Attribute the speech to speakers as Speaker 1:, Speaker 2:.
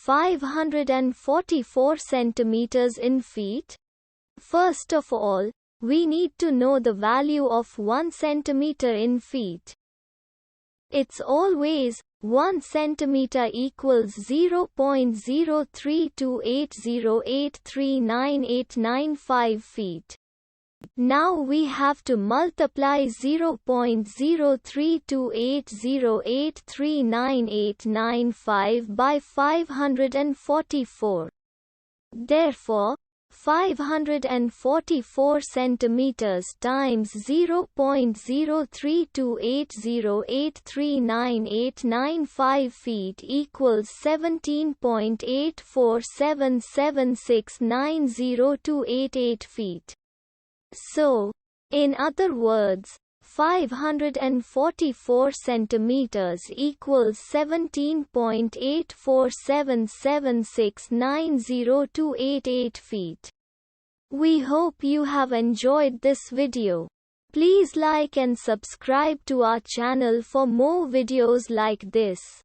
Speaker 1: 544 centimeters in feet? First of all, we need to know the value of 1 centimeter in feet. It's always 1 centimeter equals 0.03280839895 feet. Now we have to multiply 0.03280839895 by 544. Therefore, 544 centimeters times 0.03280839895 feet equals 17.84776902888 feet. So, in other words, 544 centimeters equals 17.84776902888 feet. We hope you have enjoyed this video. Please like and subscribe to our channel for more videos like this.